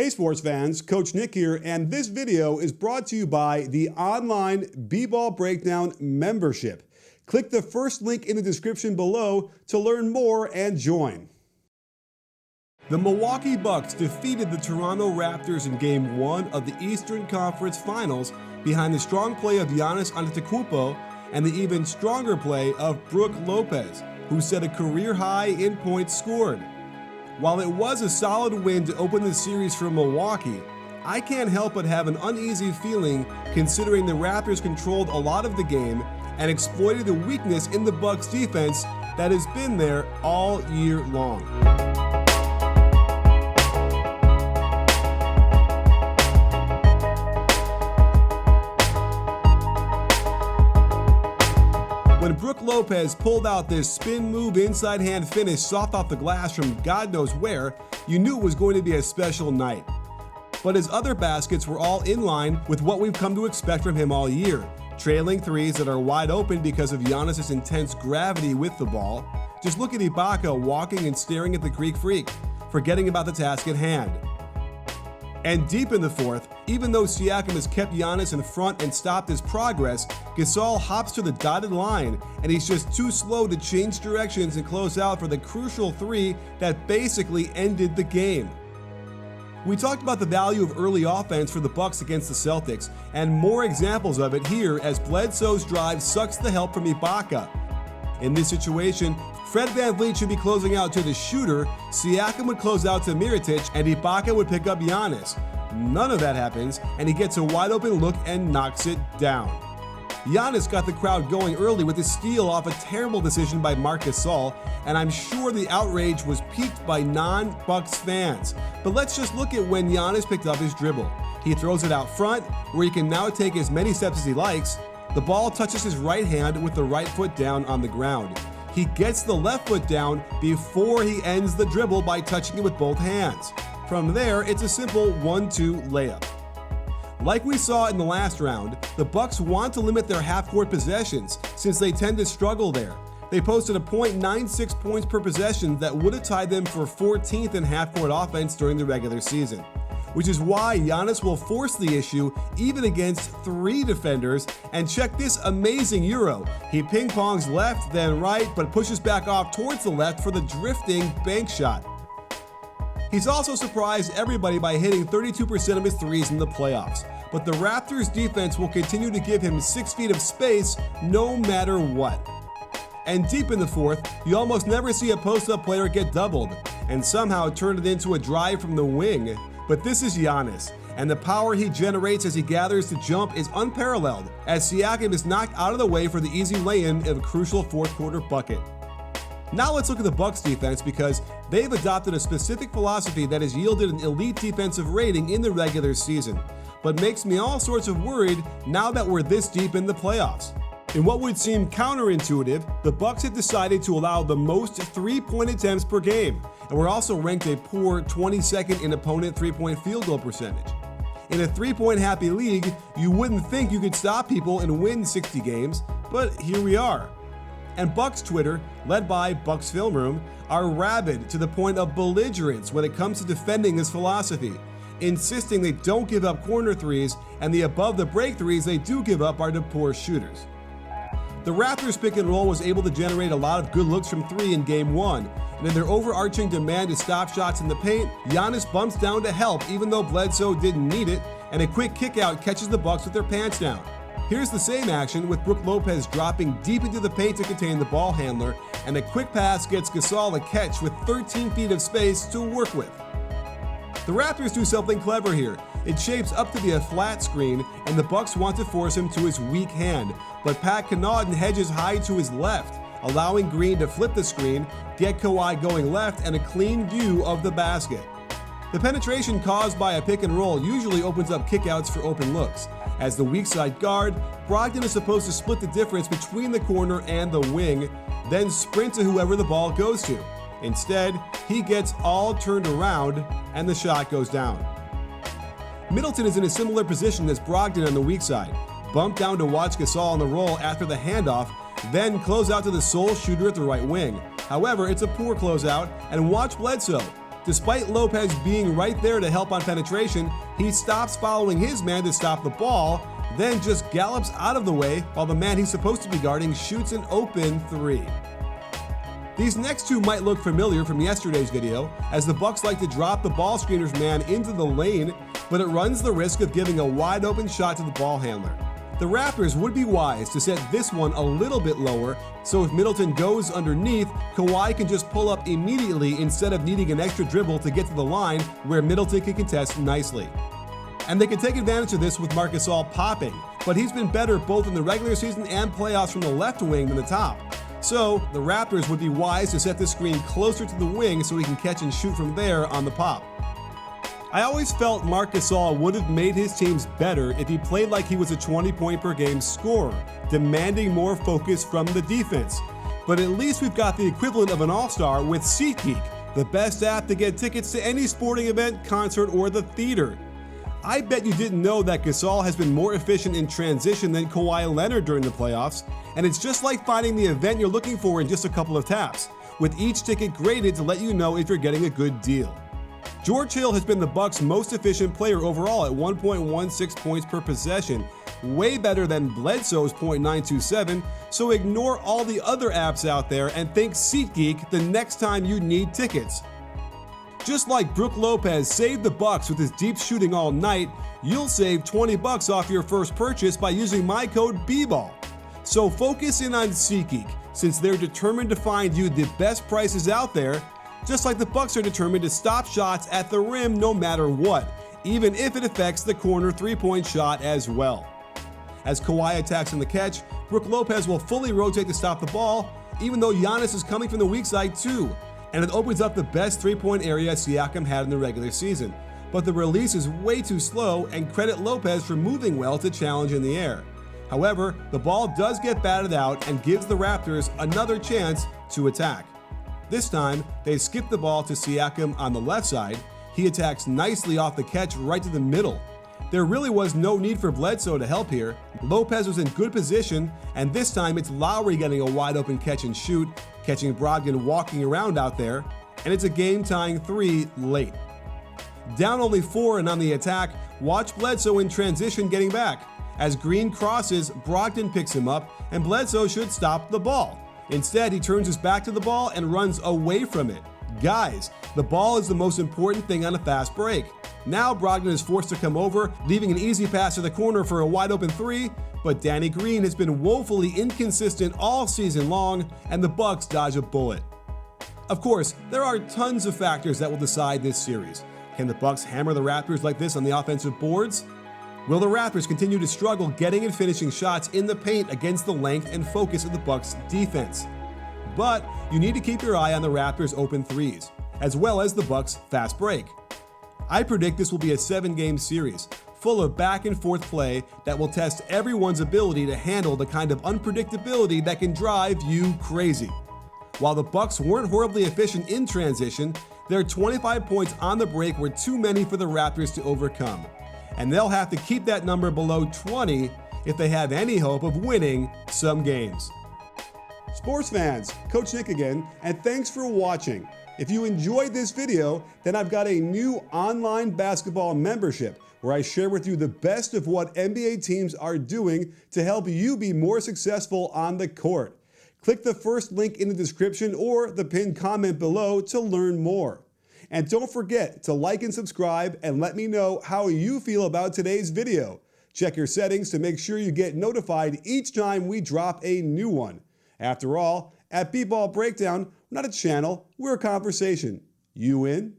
Hey sports fans, Coach Nick here, and this video is brought to you by the online BBallBreakdown membership. Click the first link in the description below to learn more and join. The Milwaukee Bucks defeated the Toronto Raptors in Game 1 of the Eastern Conference Finals behind the strong play of Giannis Antetokounmpo and the even stronger play of Brook Lopez, who set a career high in points scored. While it was a solid win to open the series for Milwaukee, I can't help but have an uneasy feeling considering the Raptors controlled a lot of the game and exploited the weakness in the Bucks defense that has been there all year long. When Brook Lopez pulled out this spin move inside hand finish soft off the glass from God knows where, you knew it was going to be a special night. But his other baskets were all in line with what we've come to expect from him all year. Trailing threes that are wide open because of Giannis' intense gravity with the ball. Just look at Ibaka walking and staring at the Greek Freak, forgetting about the task at hand. And deep in the fourth, even though Siakam has kept Giannis in front and stopped his progress, Gasol hops to the dotted line, and he's just too slow to change directions and close out for the crucial three that basically ended the game. We talked about the value of early offense for the Bucks against the Celtics, and more examples of it here as Bledsoe's drive sucks the help from Ibaka. In this situation, Fred VanVleet should be closing out to the shooter, Siakam would close out to Mirotic, and Ibaka would pick up Giannis. None of that happens, and he gets a wide open look and knocks it down. Giannis got the crowd going early with a steal off a terrible decision by Marc Gasol, and I'm sure the outrage was piqued by non-Bucks fans. But let's just look at when Giannis picked up his dribble. He throws it out front, where he can now take as many steps as he likes. The ball touches his right hand with the right foot down on the ground. He gets the left foot down before he ends the dribble by touching it with both hands. From there, it's a simple 1-2 layup. Like we saw in the last round, the Bucks want to limit their half-court possessions since they tend to struggle there. They posted a .96 points per possession that would have tied them for 14th in half-court offense during the regular season, which is why Giannis will force the issue even against 3 defenders. And check this amazing Euro. He ping-pongs left, then right, but pushes back off towards the left for the drifting bank shot. He's also surprised everybody by hitting 32% of his threes in the playoffs. But the Raptors defense will continue to give him 6 feet of space no matter what. And deep in the fourth, you almost never see a post-up player get doubled, and somehow turn it into a drive from the wing. But this is Giannis, and the power he generates as he gathers to jump is unparalleled, as Siakam is knocked out of the way for the easy lay-in of a crucial fourth quarter bucket. Now let's look at the Bucks defense, because they've adopted a specific philosophy that has yielded an elite defensive rating in the regular season, but makes me all sorts of worried now that we're this deep in the playoffs. In what would seem counterintuitive, the Bucks have decided to allow the most three-point attempts per game, and we're also ranked a poor 22nd in opponent three-point field goal percentage. In a three-point happy league, you wouldn't think you could stop people and win 60 games, but here we are. And Bucks Twitter, led by Bucks Film Room, are rabid to the point of belligerence when it comes to defending this philosophy, insisting they don't give up corner threes, and the above the break threes they do give up are to poor shooters. The Raptors pick and roll was able to generate a lot of good looks from 3 in Game 1, and in their overarching demand to stop shots in the paint, Giannis bumps down to help even though Bledsoe didn't need it, and a quick kick-out catches the Bucks with their pants down. Here's the same action with Brook Lopez dropping deep into the paint to contain the ball handler, and a quick pass gets Gasol a catch with 13 feet of space to work with. The Raptors do something clever here. It shapes up to be a flat screen, and the Bucks want to force him to his weak hand, but Pat Connaughton hedges high to his left, allowing Green to flip the screen, get Kawhi going left, and a clean view of the basket. The penetration caused by a pick and roll usually opens up kickouts for open looks. As the weak side guard, Brogdon is supposed to split the difference between the corner and the wing, then sprint to whoever the ball goes to. Instead, he gets all turned around, and the shot goes down. Middleton is in a similar position as Brogdon on the weak side, bumped down to watch Gasol on the roll after the handoff, then close out to the sole shooter at the right wing. However, it's a poor closeout, and watch Bledsoe. Despite Lopez being right there to help on penetration, he stops following his man to stop the ball, then just gallops out of the way while the man he's supposed to be guarding shoots an open three. These next two might look familiar from yesterday's video, as the Bucks like to drop the ball screener's man into the lane, but it runs the risk of giving a wide open shot to the ball handler. The Raptors would be wise to set this one a little bit lower, so if Middleton goes underneath, Kawhi can just pull up immediately instead of needing an extra dribble to get to the line where Middleton can contest nicely. And they can take advantage of this with Marc Gasol popping, but he's been better both in the regular season and playoffs from the left wing than the top. So the Raptors would be wise to set the screen closer to the wing so he can catch and shoot from there on the pop. I always felt Marc Gasol would have made his teams better if he played like he was a 20-point-per-game scorer, demanding more focus from the defense. But at least we've got the equivalent of an all-star with SeatGeek, the best app to get tickets to any sporting event, concert, or the theater. I bet you didn't know that Gasol has been more efficient in transition than Kawhi Leonard during the playoffs, and it's just like finding the event you're looking for in just a couple of taps, with each ticket graded to let you know if you're getting a good deal. George Hill has been the Bucks' most efficient player overall at 1.16 points per possession, way better than Bledsoe's .927, so ignore all the other apps out there and think SeatGeek the next time you need tickets. Just like Brook Lopez saved the Bucks with his deep shooting all night, you'll save $20 off your first purchase by using my code BBall. So focus in on SeatGeek, since they're determined to find you the best prices out there, just like the Bucks are determined to stop shots at the rim no matter what, even if it affects the corner three-point shot as well. As Kawhi attacks on the catch, Brook Lopez will fully rotate to stop the ball, even though Giannis is coming from the weak side too, and it opens up the best three-point area Siakam had in the regular season. But the release is way too slow, and credit Lopez for moving well to challenge in the air. However, the ball does get batted out and gives the Raptors another chance to attack. This time, they skip the ball to Siakam on the left side. He attacks nicely off the catch right to the middle. There really was no need for Bledsoe to help here. Lopez was in good position, and this time it's Lowry getting a wide open catch and shoot, catching Brogdon walking around out there, and it's a game-tying three late. Down only 4 and on the attack, watch Bledsoe in transition getting back. As Green crosses, Brogdon picks him up, and Bledsoe should stop the ball. Instead, he turns his back to the ball and runs away from it. Guys, the ball is the most important thing on a fast break. Now Brogdon is forced to come over, leaving an easy pass to the corner for a wide open three, but Danny Green has been woefully inconsistent all season long, and the Bucks dodge a bullet. Of course, there are tons of factors that will decide this series. Can the Bucks hammer the Raptors like this on the offensive boards? Will the Raptors continue to struggle getting and finishing shots in the paint against the length and focus of the Bucks' defense? But you need to keep your eye on the Raptors' open threes, as well as the Bucks' fast break. I predict this will be a 7-game series, full of back-and-forth play that will test everyone's ability to handle the kind of unpredictability that can drive you crazy. While the Bucks weren't horribly efficient in transition, their 25 points on the break were too many for the Raptors to overcome, and they'll have to keep that number below 20 if they have any hope of winning some games. Sports fans, Coach Nick again, and thanks for watching. If you enjoyed this video, then I've got a new online basketball membership where I share with you the best of what NBA teams are doing to help you be more successful on the court. Click the first link in the description or the pinned comment below to learn more. And don't forget to like and subscribe and let me know how you feel about today's video. Check your settings to make sure you get notified each time we drop a new one. After all, at BBallBreakdown, we're not a channel, we're a conversation. You in?